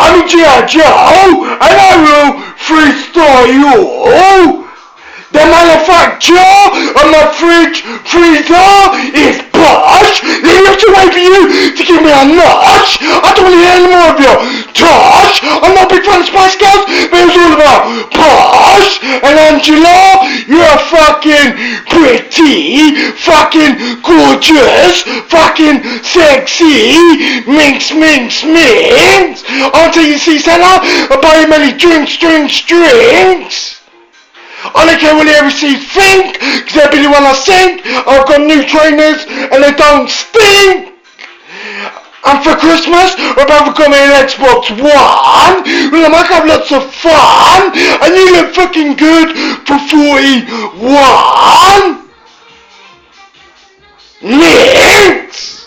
I'm G.I. Joe, and I will freestyle you. The manufacturer of my fridge freezer is Bosch. They used to wait for you to give me a notch. I don't want to hear any more of your tosh. I'm not a big fan of Spice Girls, but it was all about Bosch. And Angela, you're fucking pretty, fucking gorgeous, fucking sexy, minx, minx, minx. Until you see Santa, I buy you many drinks. I don't care what you ever see think, cause every when I sing, I've got new trainers and they don't stink. And for Christmas, we're about to come in Xbox One, well, I might have lots of fun, and you look fucking good for 41. Next!